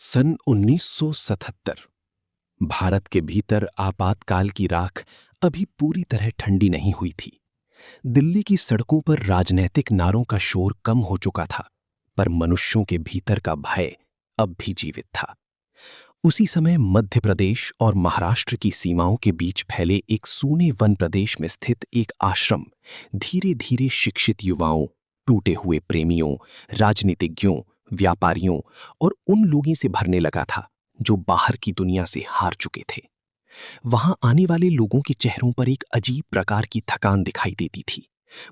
सन 1977 भारत के भीतर आपातकाल की राख अभी पूरी तरह ठंडी नहीं हुई थी। दिल्ली की सड़कों पर राजनैतिक नारों का शोर कम हो चुका था, पर मनुष्यों के भीतर का भय अब भी जीवित था। उसी समय मध्य प्रदेश और महाराष्ट्र की सीमाओं के बीच फैले एक सूने वन प्रदेश में स्थित एक आश्रम धीरे धीरे शिक्षित युवाओं, टूटे हुए प्रेमियों, राजनीतिज्ञों, व्यापारियों और उन लोगों से भरने लगा था जो बाहर की दुनिया से हार चुके थे। वहां आने वाले लोगों के चेहरों पर एक अजीब प्रकार की थकान दिखाई देती थी,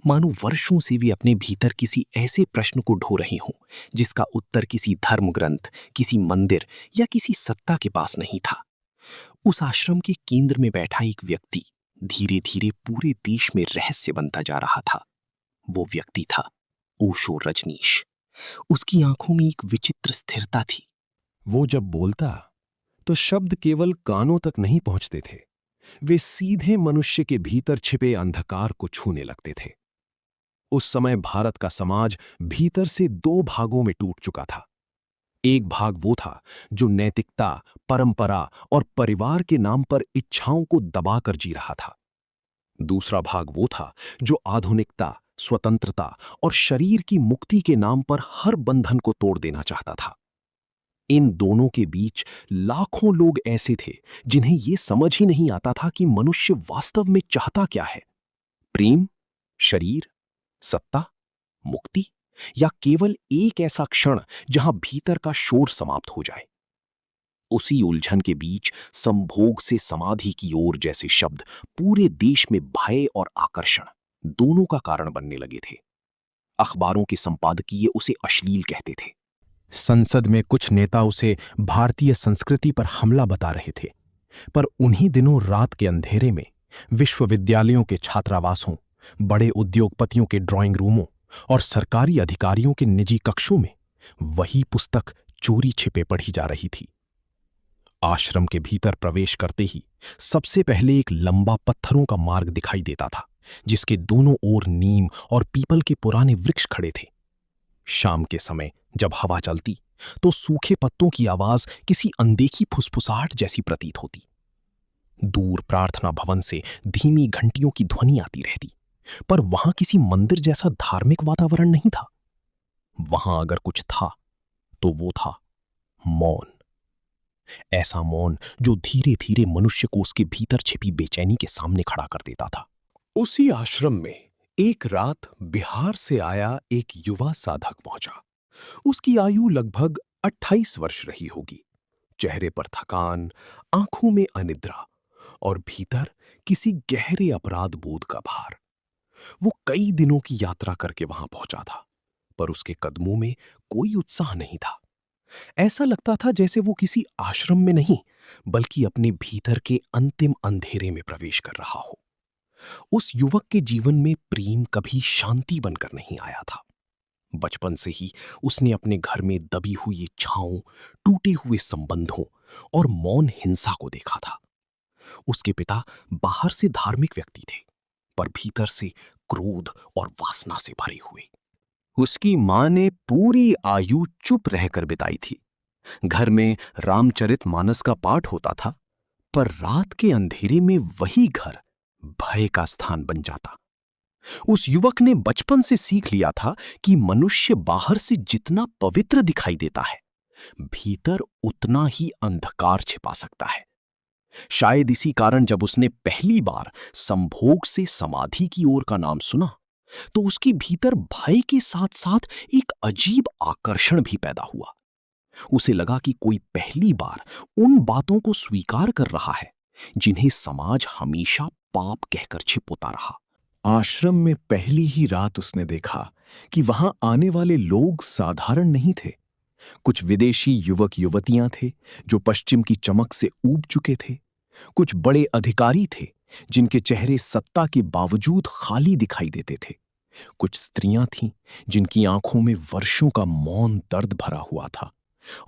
मानो वर्षों से वे अपने भीतर किसी ऐसे प्रश्न को ढो रहे हों जिसका उत्तर किसी धर्म ग्रंथ, किसी मंदिर या किसी सत्ता के पास नहीं था। उस आश्रम के केंद्र में बैठा एक व्यक्ति धीरे धीरे पूरे देश में रहस्य बनता जा रहा था। वो व्यक्ति था ओशो रजनीश। उसकी आंखों में एक विचित्र स्थिरता थी। वो जब बोलता तो शब्द केवल कानों तक नहीं पहुंचते थे, वे सीधे मनुष्य के भीतर छिपे अंधकार को छूने लगते थे। उस समय भारत का समाज भीतर से दो भागों में टूट चुका था। एक भाग वो था जो नैतिकता, परंपरा और परिवार के नाम पर इच्छाओं को दबाकर जी रहा था। दूसरा भाग वो था जो आधुनिकता, स्वतंत्रता और शरीर की मुक्ति के नाम पर हर बंधन को तोड़ देना चाहता था। इन दोनों के बीच लाखों लोग ऐसे थे जिन्हें यह समझ ही नहीं आता था कि मनुष्य वास्तव में चाहता क्या है। प्रेम, शरीर, सत्ता, मुक्ति या केवल एक ऐसा क्षण जहां भीतर का शोर समाप्त हो जाए। उसी उलझन के बीच संभोग से समाधि की ओर जैसे शब्द पूरे देश में भय और आकर्षण दोनों का कारण बनने लगे थे। अखबारों के संपादकीय उसे अश्लील कहते थे। संसद में कुछ नेता उसे भारतीय संस्कृति पर हमला बता रहे थे। पर उन्हीं दिनों रात के अंधेरे में विश्वविद्यालयों के छात्रावासों, बड़े उद्योगपतियों के ड्राइंग रूमों और सरकारी अधिकारियों के निजी कक्षों में वही पुस्तक चोरी छिपे पढ़ी जा रही थी। आश्रम के भीतर प्रवेश करते ही सबसे पहले एक लंबा पत्थरों का मार्ग दिखाई देता था, जिसके दोनों ओर नीम और पीपल के पुराने वृक्ष खड़े थे। शाम के समय जब हवा चलती तो सूखे पत्तों की आवाज किसी अनदेखी फुसफुसाहट जैसी प्रतीत होती। दूर प्रार्थना भवन से धीमी घंटियों की ध्वनि आती रहती, पर वहां किसी मंदिर जैसा धार्मिक वातावरण नहीं था। वहां अगर कुछ था तो वो था मौन। ऐसा मौन जो धीरे धीरे मनुष्य को उसके भीतर छिपी बेचैनी के सामने खड़ा कर देता था। उसी आश्रम में एक रात बिहार से आया एक युवा साधक पहुंचा। उसकी आयु लगभग 28 वर्ष रही होगी। चेहरे पर थकान, आंखों में अनिद्रा और भीतर किसी गहरे अपराध बोध का भार। वो कई दिनों की यात्रा करके वहां पहुंचा था, पर उसके कदमों में कोई उत्साह नहीं था। ऐसा लगता था जैसे वो किसी आश्रम में नहीं, बल्कि अपने भीतर के अंतिम अंधेरे में प्रवेश कर रहा हो। उस युवक के जीवन में प्रेम कभी शांति बनकर नहीं आया था। बचपन से ही उसने अपने घर में दबी हुई इच्छाओं, टूटे हुए संबंधों और मौन हिंसा को देखा था। उसके पिता बाहर से धार्मिक व्यक्ति थे, पर भीतर से क्रोध और वासना से भरे हुए। उसकी मां ने पूरी आयु चुप रहकर बिताई थी। घर में रामचरितमानस का पाठ होता था, पर रात के अंधेरे में वही घर भय का स्थान बन जाता। उस युवक ने बचपन से सीख लिया था कि मनुष्य बाहर से जितना पवित्र दिखाई देता है, भीतर उतना ही अंधकार छिपा सकता है। शायद इसी कारण जब उसने पहली बार संभोग से समाधि की ओर का नाम सुना, तो उसके भीतर भय के साथ साथ एक अजीब आकर्षण भी पैदा हुआ। उसे लगा कि कोई पहली बार उन बातों को स्वीकार कर रहा है जिन्हें समाज हमेशा पाप कहकर छिपोता रहा। आश्रम में पहली ही रात उसने देखा कि वहां आने वाले लोग साधारण नहीं थे। कुछ विदेशी युवक युवतियां थे जो पश्चिम की चमक से ऊब चुके थे। कुछ बड़े अधिकारी थे जिनके चेहरे सत्ता के बावजूद खाली दिखाई देते थे। कुछ स्त्रियां थीं जिनकी आंखों में वर्षों का मौन दर्द भरा हुआ था।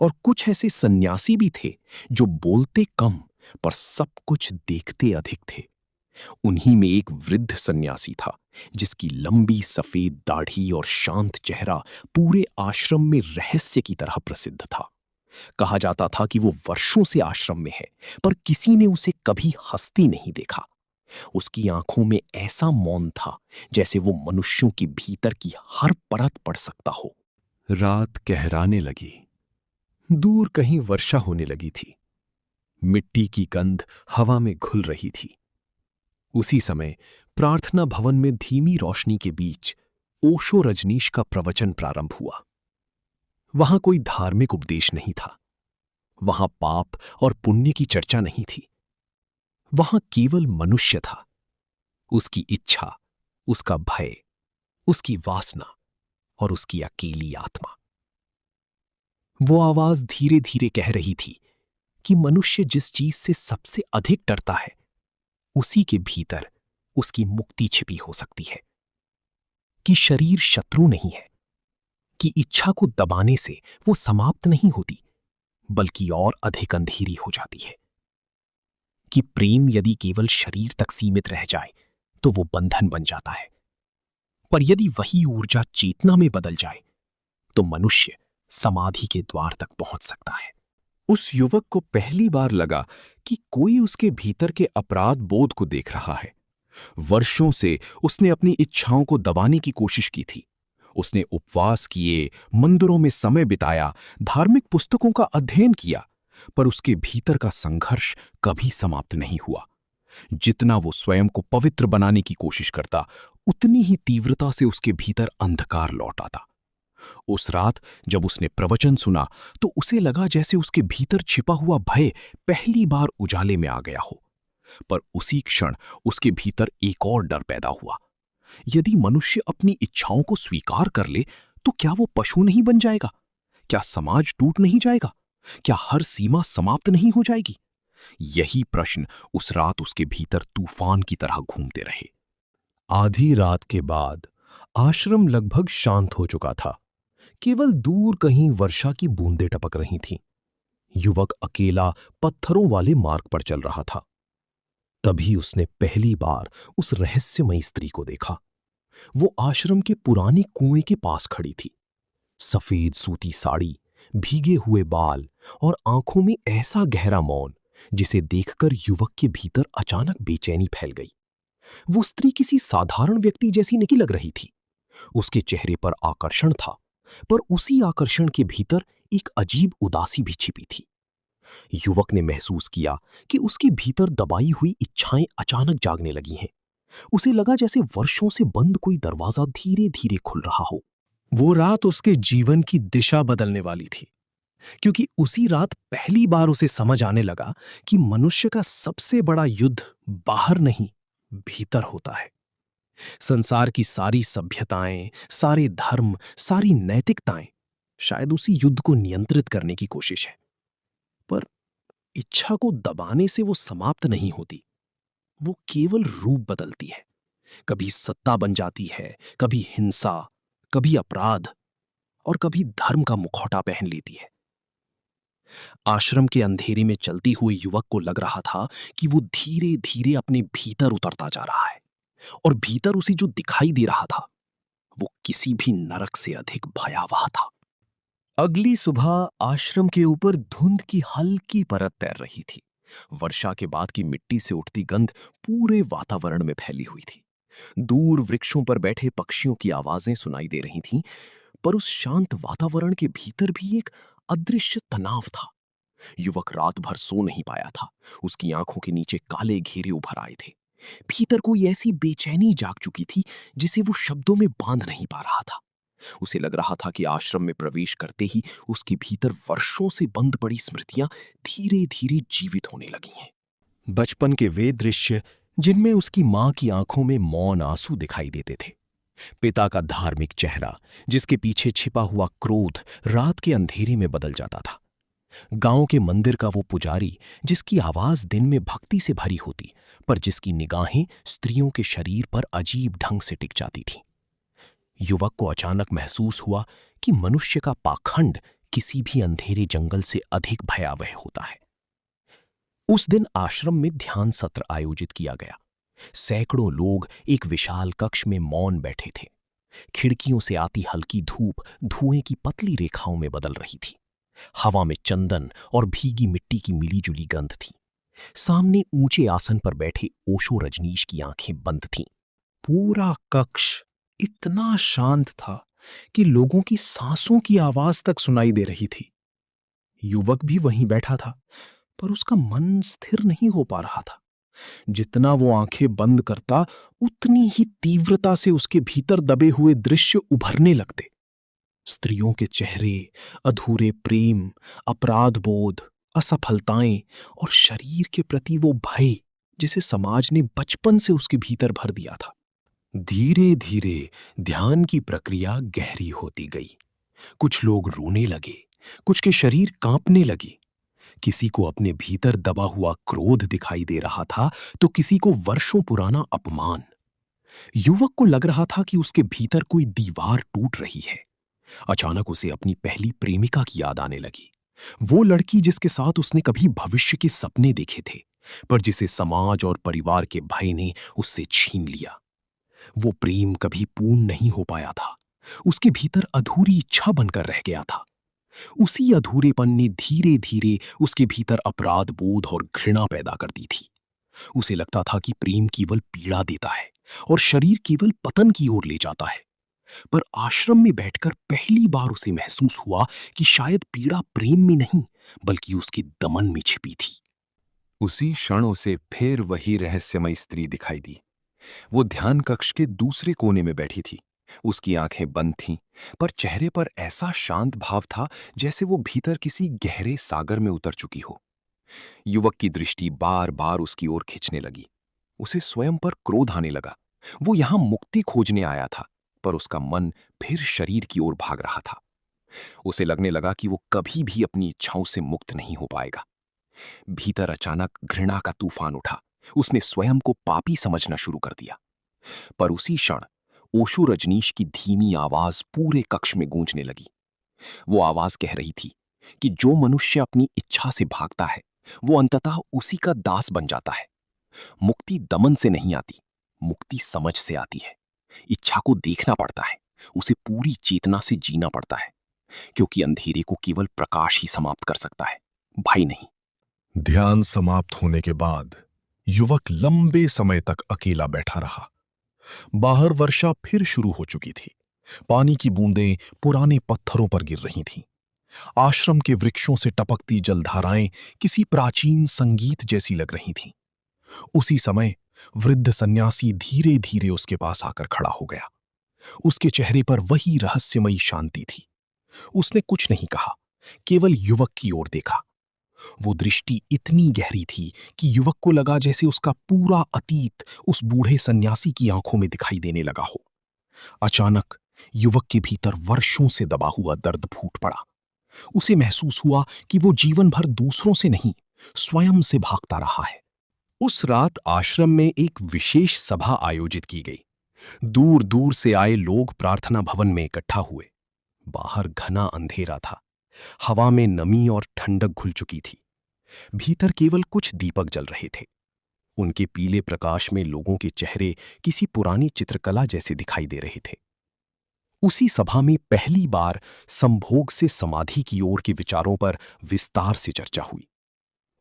और कुछ ऐसे सन्यासी भी थे जो बोलते कम पर सब कुछ देखते अधिक थे। उन्हीं में एक वृद्ध सन्यासी था जिसकी लंबी सफेद दाढ़ी और शांत चेहरा पूरे आश्रम में रहस्य की तरह प्रसिद्ध था। कहा जाता था कि वो वर्षों से आश्रम में है, पर किसी ने उसे कभी हंसती नहीं देखा। उसकी आंखों में ऐसा मौन था जैसे वो मनुष्यों के भीतर की हर परत पढ़ सकता हो। रात गहराने लगी। दूर कहीं वर्षा होने लगी थी। मिट्टी की गंध हवा में घुल रही थी। उसी समय प्रार्थना भवन में धीमी रोशनी के बीच ओशो रजनीश का प्रवचन प्रारंभ हुआ। वहां कोई धार्मिक उपदेश नहीं था। वहां पाप और पुण्य की चर्चा नहीं थी। वहां केवल मनुष्य था, उसकी इच्छा, उसका भय, उसकी वासना और उसकी अकेली आत्मा। वो आवाज धीरे धीरे कह रही थी कि मनुष्य जिस चीज से सबसे अधिक डरता है, उसी के भीतर उसकी मुक्ति छिपी हो सकती है। कि शरीर शत्रु नहीं है, कि इच्छा को दबाने से वो समाप्त नहीं होती, बल्कि और अधिक अंधेरी हो जाती है। कि प्रेम यदि केवल शरीर तक सीमित रह जाए तो वो बंधन बन जाता है, पर यदि वही ऊर्जा चेतना में बदल जाए तो मनुष्य समाधि के द्वार तक पहुंच सकता है। उस युवक को पहली बार लगा कि कोई उसके भीतर के अपराध बोध को देख रहा है। वर्षों से उसने अपनी इच्छाओं को दबाने की कोशिश की थी। उसने उपवास किए, मंदिरों में समय बिताया, धार्मिक पुस्तकों का अध्ययन किया, पर उसके भीतर का संघर्ष कभी समाप्त नहीं हुआ। जितना वो स्वयं को पवित्र बनाने की कोशिश करता, उतनी ही तीव्रता से उसके भीतर अंधकार लौट आता। उस रात जब उसने प्रवचन सुना तो उसे लगा जैसे उसके भीतर छिपा हुआ भय पहली बार उजाले में आ गया हो। पर उसी क्षण उसके भीतर एक और डर पैदा हुआ। यदि मनुष्य अपनी इच्छाओं को स्वीकार कर ले तो क्या वो पशु नहीं बन जाएगा? क्या समाज टूट नहीं जाएगा? क्या हर सीमा समाप्त नहीं हो जाएगी? यही प्रश्न उस रात उसके भीतर तूफान की तरह घूमते रहे। आधी रात के बाद आश्रम लगभग शांत हो चुका था। केवल दूर कहीं वर्षा की बूंदें टपक रही थीं। युवक अकेला पत्थरों वाले मार्ग पर चल रहा था। तभी उसने पहली बार उस रहस्यमयी स्त्री को देखा। वो आश्रम के पुराने कुएं के पास खड़ी थी। सफेद सूती साड़ी, भीगे हुए बाल और आंखों में ऐसा गहरा मौन जिसे देखकर युवक के भीतर अचानक बेचैनी फैल गई। वो स्त्री किसी साधारण व्यक्ति जैसी नहीं लग रही थी। उसके चेहरे पर आकर्षण था, पर उसी आकर्षण के भीतर एक अजीब उदासी भी छिपी थी। युवक ने महसूस किया कि उसके भीतर दबाई हुई इच्छाएं अचानक जागने लगी हैं। उसे लगा जैसे वर्षों से बंद कोई दरवाजा धीरे धीरे खुल रहा हो। वो रात उसके जीवन की दिशा बदलने वाली थी, क्योंकि उसी रात पहली बार उसे समझ आने लगा कि मनुष्य का सबसे बड़ा युद्ध बाहर नहीं, भीतर होता है। संसार की सारी सभ्यताएं, सारे धर्म, सारी नैतिकताएं शायद उसी युद्ध को नियंत्रित करने की कोशिश है, पर इच्छा को दबाने से वो समाप्त नहीं होती। वो केवल रूप बदलती है। कभी सत्ता बन जाती है, कभी हिंसा, कभी अपराध और कभी धर्म का मुखौटा पहन लेती है। आश्रम के अंधेरे में चलते हुए युवक को लग रहा था कि वो धीरे धीरे अपने भीतर उतरता जा रहा है, और भीतर उसे जो दिखाई दे रहा था वो किसी भी नरक से अधिक भयावह था। अगली सुबह आश्रम के ऊपर धुंध की हल्की परत तैर रही थी। वर्षा के बाद की मिट्टी से उठती गंध पूरे वातावरण में फैली हुई थी। दूर वृक्षों पर बैठे पक्षियों की आवाजें सुनाई दे रही थीं, पर उस शांत वातावरण के भीतर भी एक अदृश्य तनाव था। युवक रात भर सो नहीं पाया था। उसकी आंखों के नीचे काले घेरे उभर आए थे। भीतर कोई ऐसी बेचैनी जाग चुकी थी जिसे वो शब्दों में बांध नहीं पा रहा था। उसे लग रहा था कि आश्रम में प्रवेश करते ही उसके भीतर वर्षों से बंद पड़ी स्मृतियां धीरे धीरे जीवित होने लगी हैं। बचपन के वे दृश्य जिनमें उसकी मां की आंखों में मौन आंसू दिखाई देते थे, पिता का धार्मिक चेहरा जिसके पीछे छिपा हुआ क्रोध रात के अंधेरे में बदल जाता था, गांव के मंदिर का वो पुजारी जिसकी आवाज दिन में भक्ति से भरी होती, पर जिसकी निगाहें स्त्रियों के शरीर पर अजीब ढंग से टिक जाती थीं। युवक को अचानक महसूस हुआ कि मनुष्य का पाखंड किसी भी अंधेरे जंगल से अधिक भयावह होता है। उस दिन आश्रम में ध्यान सत्र आयोजित किया गया। सैकड़ों लोग एक विशाल कक्ष में मौन बैठे थे। खिड़कियों से आती हल्की धूप धुएं की पतली रेखाओं में बदल रही थी। हवा में चंदन और भीगी मिट्टी की मिलीजुली गंध थी। सामने ऊंचे आसन पर बैठे ओशो रजनीश की आंखें बंद थीं। पूरा कक्ष इतना शांत था कि लोगों की सांसों की आवाज तक सुनाई दे रही थी। युवक भी वहीं बैठा था, पर उसका मन स्थिर नहीं हो पा रहा था। जितना वो आंखें बंद करता, उतनी ही तीव्रता से उसके भीतर दबे हुए दृश्य उभरने लगते। स्त्रियों के चेहरे, अधूरे प्रेम, अपराध बोध, असफलताएं और शरीर के प्रति वो भय जिसे समाज ने बचपन से उसके भीतर भर दिया था। धीरे धीरे ध्यान की प्रक्रिया गहरी होती गई। कुछ लोग रोने लगे, कुछ के शरीर कांपने लगे। किसी को अपने भीतर दबा हुआ क्रोध दिखाई दे रहा था, तो किसी को वर्षों पुराना अपमान। युवक को लग रहा था कि उसके भीतर कोई दीवार टूट रही है। अचानक उसे अपनी पहली प्रेमिका की याद आने लगी। वो लड़की जिसके साथ उसने कभी भविष्य के सपने देखे थे, पर जिसे समाज और परिवार के भय ने उससे छीन लिया। वो प्रेम कभी पूर्ण नहीं हो पाया था। उसके भीतर अधूरी इच्छा बनकर रह गया था। उसी अधूरेपन ने धीरे धीरे उसके भीतर अपराध बोध और घृणा पैदा कर दी थी। उसे लगता था कि प्रेम केवल पीड़ा देता है और शरीर केवल पतन की ओर ले जाता है। पर आश्रम में बैठकर पहली बार उसे महसूस हुआ कि शायद पीड़ा प्रेम में नहीं, बल्कि उसके दमन में छिपी थी। उसी क्षण उसे फिर वही रहस्यमयी स्त्री दिखाई दी। वो ध्यान कक्ष के दूसरे कोने में बैठी थी। उसकी आंखें बंद थीं, पर चेहरे पर ऐसा शांत भाव था जैसे वो भीतर किसी गहरे सागर में उतर चुकी हो। युवक की दृष्टि बार बार उसकी ओर खिंचने लगी। उसे स्वयं पर क्रोध आने लगा। वो यहां मुक्ति खोजने आया था, पर उसका मन फिर शरीर की ओर भाग रहा था। उसे लगने लगा कि वो कभी भी अपनी इच्छाओं से मुक्त नहीं हो पाएगा। भीतर अचानक घृणा का तूफान उठा। उसने स्वयं को पापी समझना शुरू कर दिया। पर उसी क्षण ओशो रजनीश की धीमी आवाज पूरे कक्ष में गूंजने लगी। वो आवाज कह रही थी कि जो मनुष्य अपनी इच्छा से भागता है, वो अंततः उसी का दास बन जाता है। मुक्ति दमन से नहीं आती, मुक्ति समझ से आती है। इच्छा को देखना पड़ता है, उसे पूरी चेतना से जीना पड़ता है, क्योंकि अंधेरे को केवल प्रकाश ही समाप्त कर सकता है, भय नहीं। ध्यान समाप्त होने के बाद युवक लंबे समय तक अकेला बैठा रहा। बाहर वर्षा फिर शुरू हो चुकी थी। पानी की बूंदें पुराने पत्थरों पर गिर रही थीं। आश्रम के वृक्षों से टपकती जलधाराएं किसी प्राचीन संगीत जैसी लग रही थीं। उसी समय वृद्ध सन्यासी धीरे धीरे उसके पास आकर खड़ा हो गया। उसके चेहरे पर वही रहस्यमयी शांति थी। उसने कुछ नहीं कहा, केवल युवक की ओर देखा। वो दृष्टि इतनी गहरी थी कि युवक को लगा जैसे उसका पूरा अतीत उस बूढ़े सन्यासी की आंखों में दिखाई देने लगा हो। अचानक युवक के भीतर वर्षों से दबा हुआ दर्द फूट पड़ा। उसे महसूस हुआ कि वो जीवन भर दूसरों से नहीं, स्वयं से भागता रहा है। उस रात आश्रम में एक विशेष सभा आयोजित की गई। दूर दूर से आए लोग प्रार्थना भवन में इकट्ठा हुए। बाहर घना अंधेरा था। हवा में नमी और ठंडक घुल चुकी थी। भीतर केवल कुछ दीपक जल रहे थे। उनके पीले प्रकाश में लोगों के चेहरे किसी पुरानी चित्रकला जैसे दिखाई दे रहे थे। उसी सभा में पहली बार संभोग से समाधि की ओर के विचारों पर विस्तार से चर्चा हुई।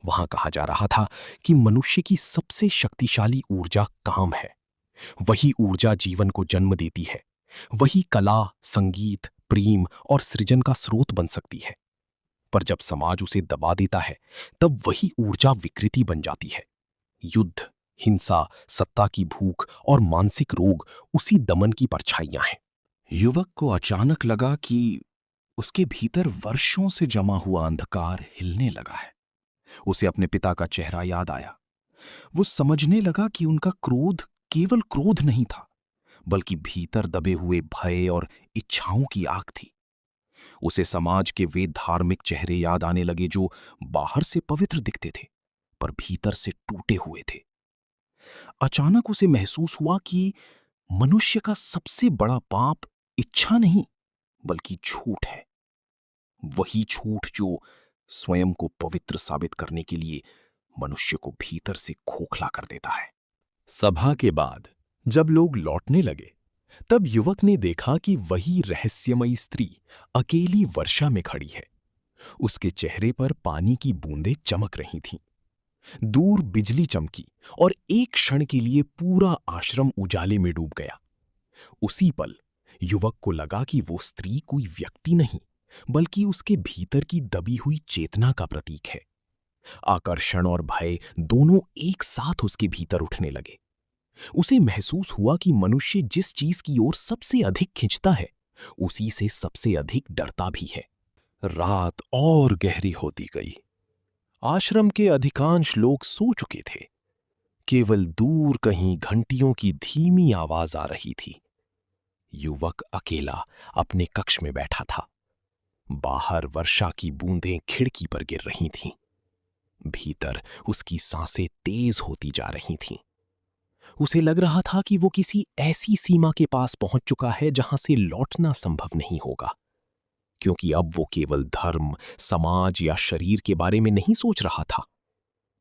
वहां कहा जा रहा था कि मनुष्य की सबसे शक्तिशाली ऊर्जा काम है। वही ऊर्जा जीवन को जन्म देती है। वही कला, संगीत, प्रेम और सृजन का स्रोत बन सकती है। पर जब समाज उसे दबा देता है, तब वही ऊर्जा विकृति बन जाती है। युद्ध, हिंसा, सत्ता की भूख और मानसिक रोग उसी दमन की परछाइयां हैं। युवक को अचानक लगा कि उसके भीतर वर्षों से जमा हुआ अंधकार हिलने लगा है। उसे अपने पिता का चेहरा याद आया। वो समझने लगा कि उनका क्रोध केवल क्रोध नहीं था, बल्कि भीतर दबे हुए भय और इच्छाओं की आग थी। उसे समाज के वे धार्मिक चेहरे याद आने लगे जो बाहर से पवित्र दिखते थे, पर भीतर से टूटे हुए थे। अचानक उसे महसूस हुआ कि मनुष्य का सबसे बड़ा पाप इच्छा नहीं, बल्कि झूठ है। वही झूठ जो स्वयं को पवित्र साबित करने के लिए मनुष्य को भीतर से खोखला कर देता है। सभा के बाद जब लोग लौटने लगे, तब युवक ने देखा कि वही रहस्यमयी स्त्री अकेली वर्षा में खड़ी है। उसके चेहरे पर पानी की बूंदें चमक रही थीं। दूर बिजली चमकी और एक क्षण के लिए पूरा आश्रम उजाले में डूब गया। उसी पल युवक को लगा कि वो स्त्री कोई व्यक्ति नहीं, बल्कि उसके भीतर की दबी हुई चेतना का प्रतीक है। आकर्षण और भय दोनों एक साथ उसके भीतर उठने लगे। उसे महसूस हुआ कि मनुष्य जिस चीज की ओर सबसे अधिक खिंचता है, उसी से सबसे अधिक डरता भी है। रात और गहरी होती गई। आश्रम के अधिकांश लोग सो चुके थे। केवल दूर कहीं घंटियों की धीमी आवाज आ रही थी। युवक अकेला अपने कक्ष में बैठा था। बाहर वर्षा की बूंदें खिड़की पर गिर रही थीं। भीतर उसकी सांसें तेज होती जा रही थीं। उसे लग रहा था कि वो किसी ऐसी सीमा के पास पहुंच चुका है जहां से लौटना संभव नहीं होगा, क्योंकि अब वो केवल धर्म, समाज या शरीर के बारे में नहीं सोच रहा था।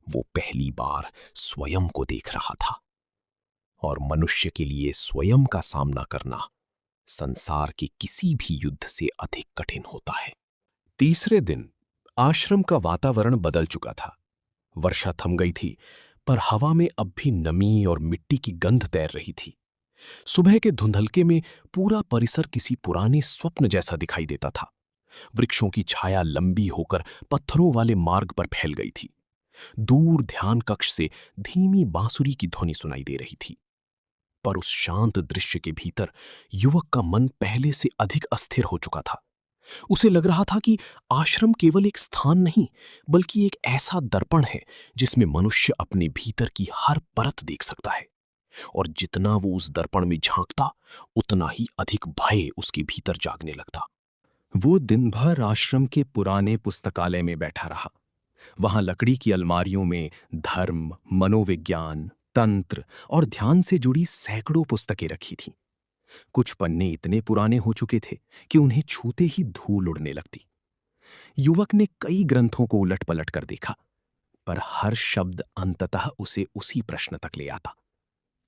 वो पहली बार स्वयं को देख रहा था। और मनुष्य के लिए स्वयं का सामना करना संसार के किसी भी युद्ध से अधिक कठिन होता है। तीसरे दिन आश्रम का वातावरण बदल चुका था। वर्षा थम गई थी, पर हवा में अब भी नमी और मिट्टी की गंध तैर रही थी। सुबह के धुंधलके में पूरा परिसर किसी पुराने स्वप्न जैसा दिखाई देता था। वृक्षों की छाया लंबी होकर पत्थरों वाले मार्ग पर फैल गई थी। दूर ध्यान कक्ष से धीमी बांसुरी की ध्वनि सुनाई दे रही थी। पर उस शांत दृश्य के भीतर युवक का मन पहले से अधिक अस्थिर हो चुका था। उसे लग रहा था कि आश्रम केवल एक स्थान नहीं, बल्कि एक ऐसा दर्पण है जिसमें मनुष्य अपने भीतर की हर परत देख सकता है। और जितना वो उस दर्पण में झांकता, उतना ही अधिक भय उसके भीतर जागने लगता। वो दिन भर आश्रम के पुराने पुस्तकालय में बैठा रहा। वहां लकड़ी की अलमारियों में धर्म, मनोविज्ञान, तंत्र और ध्यान से जुड़ी सैकड़ों पुस्तकें रखी थीं। कुछ पन्ने इतने पुराने हो चुके थे कि उन्हें छूते ही धूल उड़ने लगती। युवक ने कई ग्रंथों को उलट-पलट कर देखा, पर हर शब्द अंततः उसे उसी प्रश्न तक ले आता।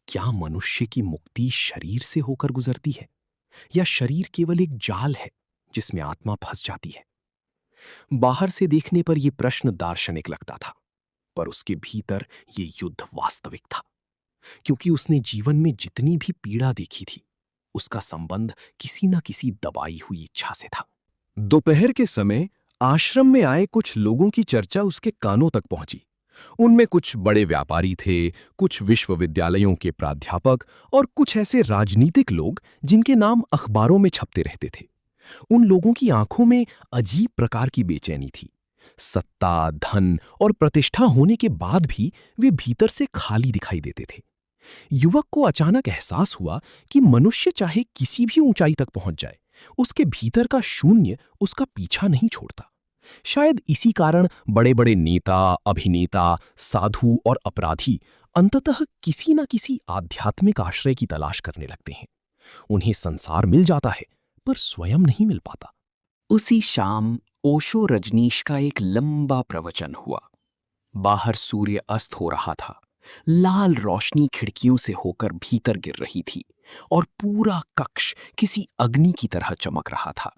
क्या मनुष्य की मुक्ति शरीर से होकर गुजरती है, या शरीर केवल एक जाल है जिसमें आत्मा फंस जाती है? बाहर से देखने पर यह प्रश्न दार्शनिक लगता था, पर उसके भीतर यह युद्ध वास्तविक था, क्योंकि उसने जीवन में जितनी भी पीड़ा देखी थी, उसका संबंध किसी न किसी दबाई हुई इच्छा से था। दोपहर के समय आश्रम में आए कुछ लोगों की चर्चा उसके कानों तक पहुंची। उनमें कुछ बड़े व्यापारी थे, कुछ विश्वविद्यालयों के प्राध्यापक और कुछ ऐसे राजनीतिक लोग जिनके नाम अखबारों में छपते रहते थे। उन लोगों की आंखों में अजीब प्रकार की बेचैनी थी। सत्ता, धन और प्रतिष्ठा होने के बाद भी वे भीतर से खाली दिखाई देते थे। युवक को अचानक एहसास हुआ कि मनुष्य चाहे किसी भी ऊंचाई तक पहुंच जाए, उसके भीतर का शून्य उसका पीछा नहीं छोड़ता। शायद इसी कारण बड़े-बड़े नेता, अभिनेता, साधु और अपराधी अंततः किसी न किसी आध्यात्मिक आश्रय की तलाश करने लगते हैं। उन्हें संसार मिल जाता है, पर स्वयं नहीं मिल पाता। उसी शाम ओशो रजनीश का एक लंबा प्रवचन हुआ। बाहर सूर्य अस्त हो रहा था। लाल रोशनी खिड़कियों से होकर भीतर गिर रही थी और पूरा कक्ष किसी अग्नि की तरह चमक रहा था।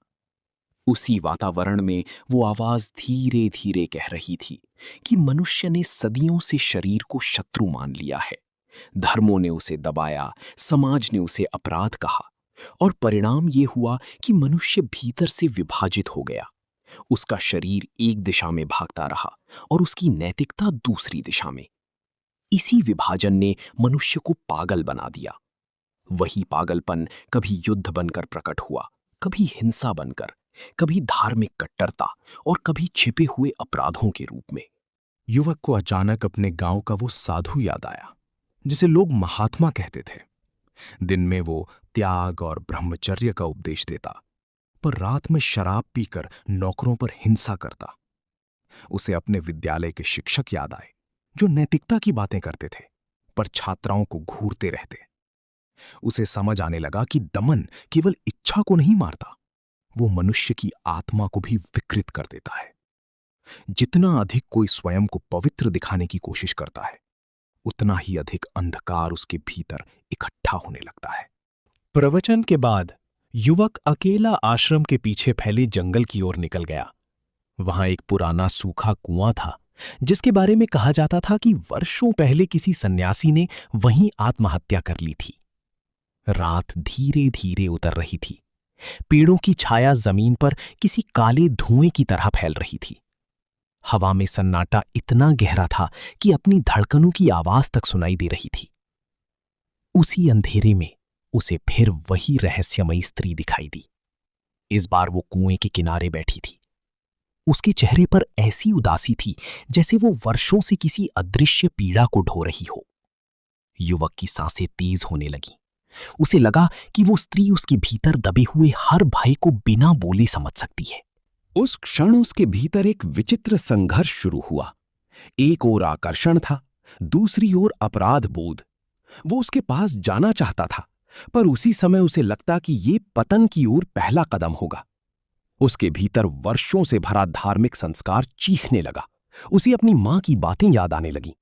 उसी वातावरण में वो आवाज धीरे धीरे कह रही थी कि मनुष्य ने सदियों से शरीर को शत्रु मान लिया है। धर्मों ने उसे दबाया, समाज ने उसे अपराध कहा, और परिणाम ये हुआ कि मनुष्य भीतर से विभाजित हो गया। उसका शरीर एक दिशा में भागता रहा और उसकी नैतिकता दूसरी दिशा में। इसी विभाजन ने मनुष्य को पागल बना दिया। वही पागलपन कभी युद्ध बनकर प्रकट हुआ, कभी हिंसा बनकर, कभी धार्मिक कट्टरता और कभी छिपे हुए अपराधों के रूप में। युवक को अचानक अपने गांव का वो साधु याद आया जिसे लोग महात्मा कहते थे। दिन में वो त्याग और ब्रह्मचर्य का उपदेश देता, पर रात में शराब पीकर नौकरों पर हिंसा करता। उसे अपने विद्यालय के शिक्षक याद आए जो नैतिकता की बातें करते थे, पर छात्राओं को घूरते रहते। उसे समझ आने लगा कि दमन केवल इच्छा को नहीं मारता, वो मनुष्य की आत्मा को भी विकृत कर देता है। जितना अधिक कोई स्वयं को पवित्र दिखाने की कोशिश करता है, उतना ही अधिक अंधकार उसके भीतर इकट्ठा होने लगता है। प्रवचन के बाद युवक अकेला आश्रम के पीछे फैले जंगल की ओर निकल गया। वहां एक पुराना सूखा कुआं था, जिसके बारे में कहा जाता था कि वर्षों पहले किसी सन्यासी ने वहीं आत्महत्या कर ली थी। रात धीरे धीरे उतर रही थी। पेड़ों की छाया जमीन पर किसी काले धुएं की तरह फैल रही थी। हवा में सन्नाटा इतना गहरा था कि अपनी धड़कनों की आवाज तक सुनाई दे रही थी। उसी अंधेरे में उसे फिर वही रहस्यमयी स्त्री दिखाई दी। इस बार वो कुएं के किनारे बैठी थी। उसके चेहरे पर ऐसी उदासी थी जैसे वो वर्षों से किसी अदृश्य पीड़ा को ढो रही हो। युवक की सांसें तेज होने लगीं। उसे लगा कि वो स्त्री उसके भीतर दबे हुए हर भय को बिना बोले समझ सकती है। उस क्षण उसके भीतर एक विचित्र संघर्ष शुरू हुआ। एक ओर आकर्षण था, दूसरी ओर अपराध बोध। वो उसके पास जाना चाहता था, पर उसी समय उसे लगता कि ये पतन की ओर पहला कदम होगा। उसके भीतर वर्षों से भरा धार्मिक संस्कार चीखने लगा। उसे अपनी मां की बातें याद आने लगीं।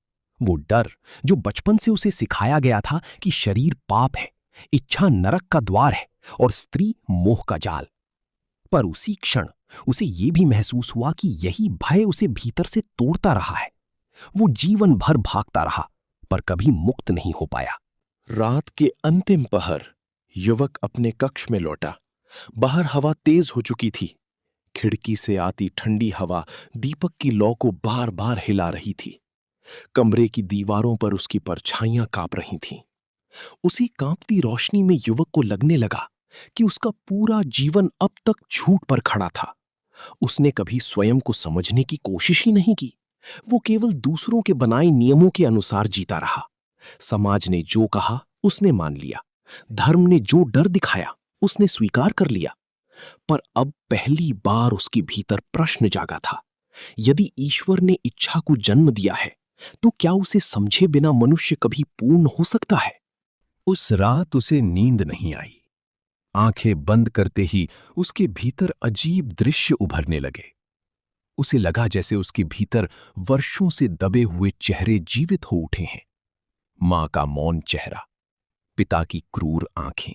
वो डर जो बचपन से उसे सिखाया गया था कि शरीर पाप है, इच्छा नरक का द्वार है और स्त्री मोह का जाल। पर उसी क्षण उसे ये भी महसूस हुआ कि यही भय उसे भीतर से तोड़ता रहा है। वो जीवन भर भागता रहा, पर कभी मुक्त नहीं हो पाया। रात के अंतिम पहर युवक अपने कक्ष में लौटा। बाहर हवा तेज हो चुकी थी। खिड़की से आती ठंडी हवा दीपक की लौ को बार बार हिला रही थी। कमरे की दीवारों पर उसकी परछाइयां कांप रही थीं। उसी कांपती रोशनी में युवक को लगने लगा कि उसका पूरा जीवन अब तक झूठ पर खड़ा था। उसने कभी स्वयं को समझने की कोशिश ही नहीं की। वो केवल दूसरों के बनाए नियमों के अनुसार जीता रहा। समाज ने जो कहा उसने मान लिया, धर्म ने जो डर दिखाया उसने स्वीकार कर लिया। पर अब पहली बार उसके भीतर प्रश्न जागा था, यदि ईश्वर ने इच्छा को जन्म दिया है तो क्या उसे समझे बिना मनुष्य कभी पूर्ण हो सकता है? उस रात उसे नींद नहीं आई। आंखें बंद करते ही उसके भीतर अजीब दृश्य उभरने लगे। उसे लगा जैसे उसके भीतर वर्षों से दबे हुए चेहरे जीवित हो उठे हैं। मां का मौन चेहरा, पिता की क्रूर आंखें,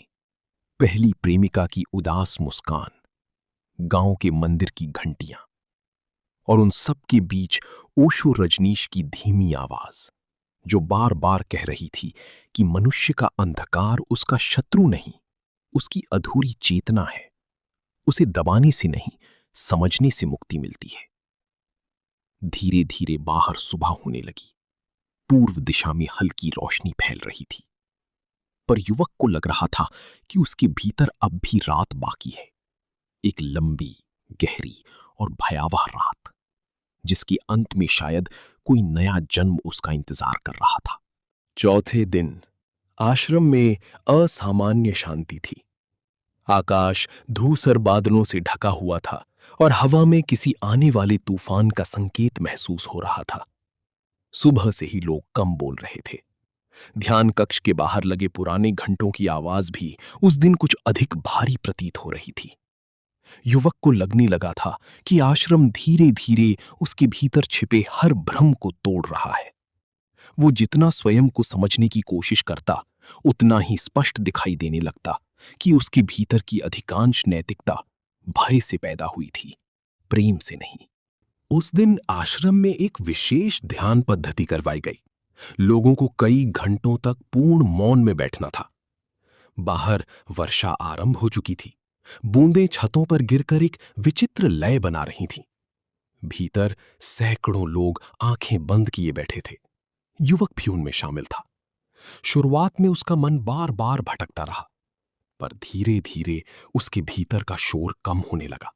पहली प्रेमिका की उदास मुस्कान, गांव के मंदिर की घंटियां, और उन सब के बीच ओशो रजनीश की धीमी आवाज जो बार बार कह रही थी कि मनुष्य का अंधकार उसका शत्रु नहीं, उसकी अधूरी चेतना है। उसे दबाने से नहीं, समझने से मुक्ति मिलती है। धीरे धीरे बाहर सुबह होने लगी। पूर्व दिशा में हल्की रोशनी फैल रही थी, पर युवक को लग रहा था कि उसके भीतर अब भी रात बाकी है। एक लंबी, गहरी और भयावह रात, जिसके अंत में शायद कोई नया जन्म उसका इंतजार कर रहा था। चौथे दिन आश्रम में असामान्य शांति थी। आकाश धूसर बादलों से ढका हुआ था और हवा में किसी आने वाले तूफान का संकेत महसूस हो रहा था। सुबह से ही लोग कम बोल रहे थे। ध्यान कक्ष के बाहर लगे पुराने घंटों की आवाज भी उस दिन कुछ अधिक भारी प्रतीत हो रही थी। युवक को लगने लगा था कि आश्रम धीरे धीरे उसके भीतर छिपे हर भ्रम को तोड़ रहा है। वो जितना स्वयं को समझने की कोशिश करता, उतना ही स्पष्ट दिखाई देने लगता कि उसके भीतर की अधिकांश नैतिकता भय से पैदा हुई थी, प्रेम से नहीं। उस दिन आश्रम में एक विशेष ध्यान पद्धति करवाई गई। लोगों को कई घंटों तक पूर्ण मौन में बैठना था। बाहर वर्षा आरंभ हो चुकी थी। बूंदें छतों पर गिरकर एक विचित्र लय बना रही थीं। भीतर सैकड़ों लोग आंखें बंद किए बैठे थे। युवक भी उनमें शामिल था। शुरुआत में उसका मन बार बार भटकता रहा, पर धीरे धीरे उसके भीतर का शोर कम होने लगा।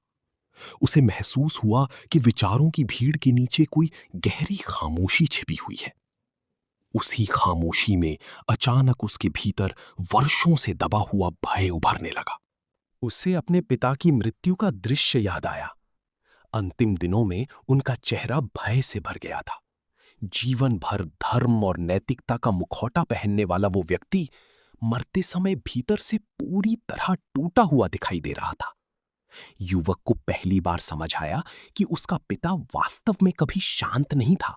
उसे महसूस हुआ कि विचारों की भीड़ के नीचे कोई गहरी खामोशी छिपी हुई है। उसी खामोशी में अचानक उसके भीतर वर्षों से दबा हुआ भय उभरने लगा। उसे अपने पिता की मृत्यु का दृश्य याद आया। अंतिम दिनों में उनका चेहरा भय से भर गया था। जीवन भर धर्म और नैतिकता का मुखौटा पहनने वाला वो व्यक्ति मरते समय भीतर से पूरी तरह टूटा हुआ दिखाई दे रहा था। युवक को पहली बार समझ आया कि उसका पिता वास्तव में कभी शांत नहीं था।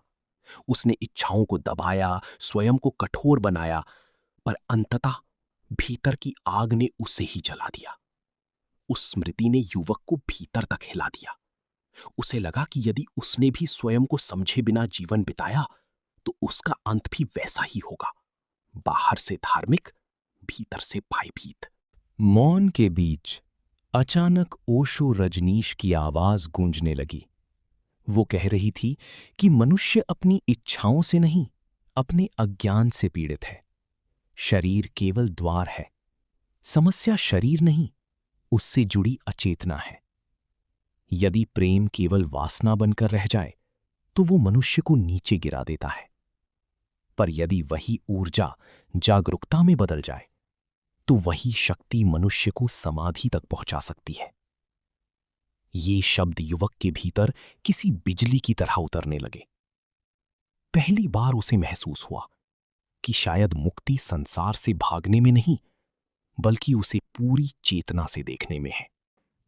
उसने इच्छाओं को दबाया, स्वयं को कठोर बनाया, पर अंततः भीतर की आग ने उसे ही जला दिया। उस स्मृति ने युवक को भीतर तक हिला दिया। उसे लगा कि यदि उसने भी स्वयं को समझे बिना जीवन बिताया तो उसका अंत भी वैसा ही होगा, बाहर से धार्मिक, भीतर से भयभीत। मौन के बीच अचानक ओशो रजनीश की आवाज गूंजने लगी। वो कह रही थी कि मनुष्य अपनी इच्छाओं से नहीं, अपने अज्ञान से पीड़ित है। शरीर केवल द्वार है। समस्या शरीर नहीं, उससे जुड़ी अचेतना है। यदि प्रेम केवल वासना बनकर रह जाए तो वो मनुष्य को नीचे गिरा देता है, पर यदि वही ऊर्जा जागरूकता में बदल जाए तो वही शक्ति मनुष्य को समाधि तक पहुंचा सकती है। ये शब्द युवक के भीतर किसी बिजली की तरह उतरने लगे। पहली बार उसे महसूस हुआ कि शायद मुक्ति संसार से भागने में नहीं, बल्कि उसे पूरी चेतना से देखने में है।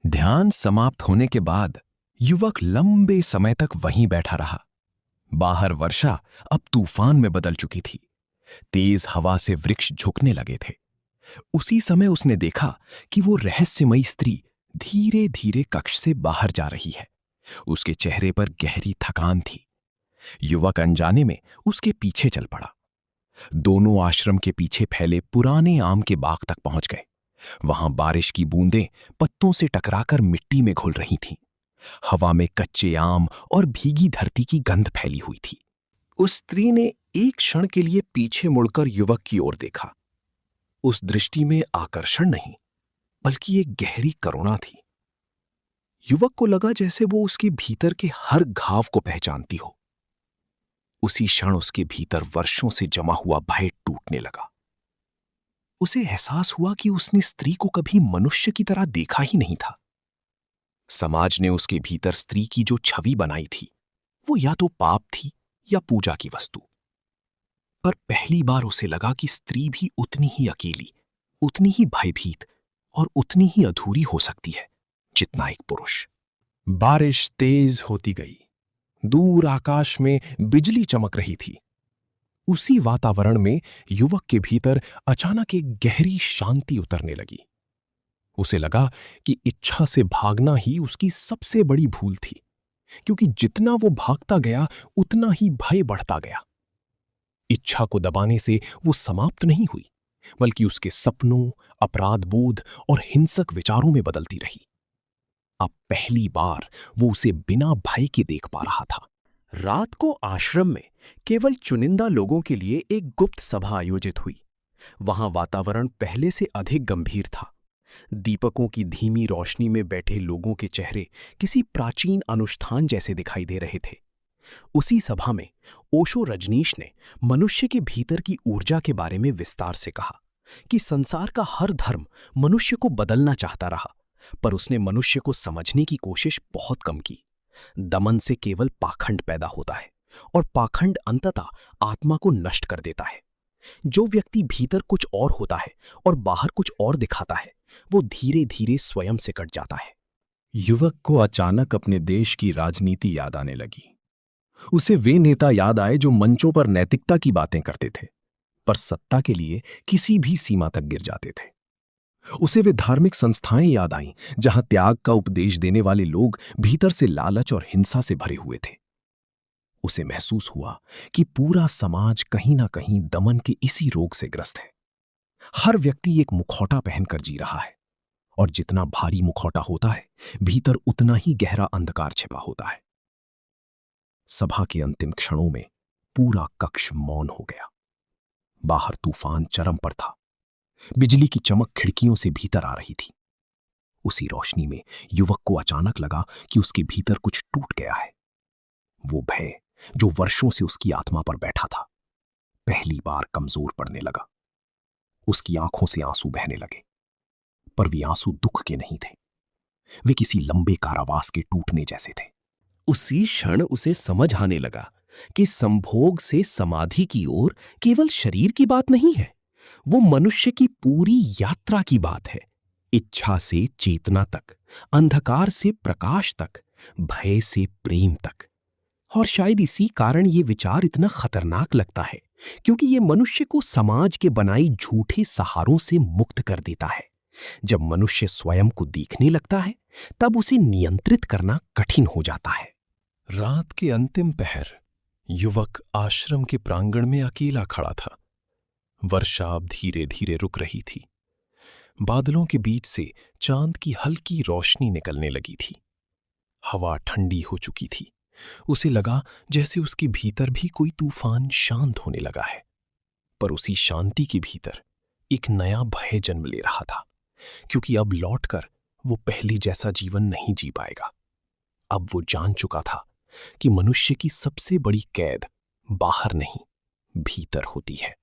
ध्यान समाप्त होने के बाद युवक लंबे समय तक वहीं बैठा रहा। बाहर वर्षा अब तूफान में बदल चुकी थी। तेज हवा से वृक्ष झुकने लगे थे। उसी समय उसने देखा कि वो रहस्यमयी स्त्री धीरे धीरे कक्ष से बाहर जा रही है। उसके चेहरे पर गहरी थकान थी। युवक अनजाने में उसके पीछे चल पड़ा। दोनों आश्रम के पीछे फैले पुराने आम के बाग तक पहुंच गए। वहां बारिश की बूंदें पत्तों से टकराकर मिट्टी में घुल रही थीं। हवा में कच्चे आम और भीगी धरती की गंध फैली हुई थी। उस स्त्री ने एक क्षण के लिए पीछे मुड़कर युवक की ओर देखा। उस दृष्टि में आकर्षण नहीं, बल्कि एक गहरी करुणा थी। युवक को लगा जैसे वो उसके भीतर के हर घाव को पहचानती हो। उसी क्षण उसके भीतर वर्षों से जमा हुआ भय टूटने लगा। उसे एहसास हुआ कि उसने स्त्री को कभी मनुष्य की तरह देखा ही नहीं था। समाज ने उसके भीतर स्त्री की जो छवि बनाई थी, वो या तो पाप थी या पूजा की वस्तु। पर पहली बार उसे लगा कि स्त्री भी उतनी ही अकेली, उतनी ही भयभीत और उतनी ही अधूरी हो सकती है जितना एक पुरुष। बारिश तेज होती गई। दूर आकाश में बिजली चमक रही थी। उसी वातावरण में युवक के भीतर अचानक एक गहरी शांति उतरने लगी। उसे लगा कि इच्छा से भागना ही उसकी सबसे बड़ी भूल थी, क्योंकि जितना वो भागता गया उतना ही भय बढ़ता गया। इच्छा को दबाने से वो समाप्त नहीं हुई, बल्कि उसके सपनों, अपराध बोध और हिंसक विचारों में बदलती रही। अब पहली बार वो उसे बिना भय के देख पा रहा था। रात को आश्रम में केवल चुनिंदा लोगों के लिए एक गुप्त सभा आयोजित हुई। वहां वातावरण पहले से अधिक गंभीर था। दीपकों की धीमी रोशनी में बैठे लोगों के चेहरे किसी प्राचीन अनुष्ठान जैसे दिखाई दे रहे थे। उसी सभा में ओशो रजनीश ने मनुष्य के भीतर की ऊर्जा के बारे में विस्तार से कहा कि संसार का हर धर्म मनुष्य को बदलना चाहता रहा, पर उसने मनुष्य को समझने की कोशिश बहुत कम की। दमन से केवल पाखंड पैदा होता है और पाखंड अंततः आत्मा को नष्ट कर देता है। जो व्यक्ति भीतर कुछ और होता है और बाहर कुछ और दिखाता है, वो धीरे धीरे स्वयं से कट जाता है। युवक को अचानक अपने देश की राजनीति याद आने लगी। उसे वे नेता याद आए जो मंचों पर नैतिकता की बातें करते थे, पर सत्ता के लिए किसी भी सीमा तक गिर जाते थे। उसे वे धार्मिक संस्थाएं याद आईं जहां त्याग का उपदेश देने वाले लोग भीतर से लालच और हिंसा से भरे हुए थे। उसे महसूस हुआ कि पूरा समाज कहीं ना कहीं दमन के इसी रोग से ग्रस्त है। हर व्यक्ति एक मुखौटा पहनकर जी रहा है, और जितना भारी मुखौटा होता है, भीतर उतना ही गहरा अंधकार छिपा होता है। सभा के अंतिम क्षणों में पूरा कक्ष मौन हो गया। बाहर तूफान चरम पर था। बिजली की चमक खिड़कियों से भीतर आ रही थी। उसी रोशनी में युवक को अचानक लगा कि उसके भीतर कुछ टूट गया है। वो भय जो वर्षों से उसकी आत्मा पर बैठा था, पहली बार कमजोर पड़ने लगा। उसकी आंखों से आंसू बहने लगे, पर वे आंसू दुख के नहीं थे। वे किसी लंबे कारावास के टूटने जैसे थे। उसी क्षण उसे समझ आने लगा कि संभोग से समाधि की ओर केवल शरीर की बात नहीं है, वो मनुष्य की पूरी यात्रा की बात है। इच्छा से चेतना तक, अंधकार से प्रकाश तक, भय से प्रेम तक। और शायद इसी कारण ये विचार इतना खतरनाक लगता है, क्योंकि ये मनुष्य को समाज के बनाई झूठे सहारों से मुक्त कर देता है। जब मनुष्य स्वयं को देखने लगता है तब उसे नियंत्रित करना कठिन हो जाता है। रात के अंतिम पहर युवक आश्रम के प्रांगण में अकेला खड़ा था। वर्षा अब धीरे धीरे रुक रही थी। बादलों के बीच से चांद की हल्की रोशनी निकलने लगी थी। हवा ठंडी हो चुकी थी। उसे लगा जैसे उसके भीतर भी कोई तूफान शांत होने लगा है। पर उसी शांति के भीतर एक नया भय जन्म ले रहा था, क्योंकि अब लौटकर वो पहले जैसा जीवन नहीं जी पाएगा। अब वो जान चुका था कि मनुष्य की सबसे बड़ी कैद बाहर नहीं, भीतर होती है।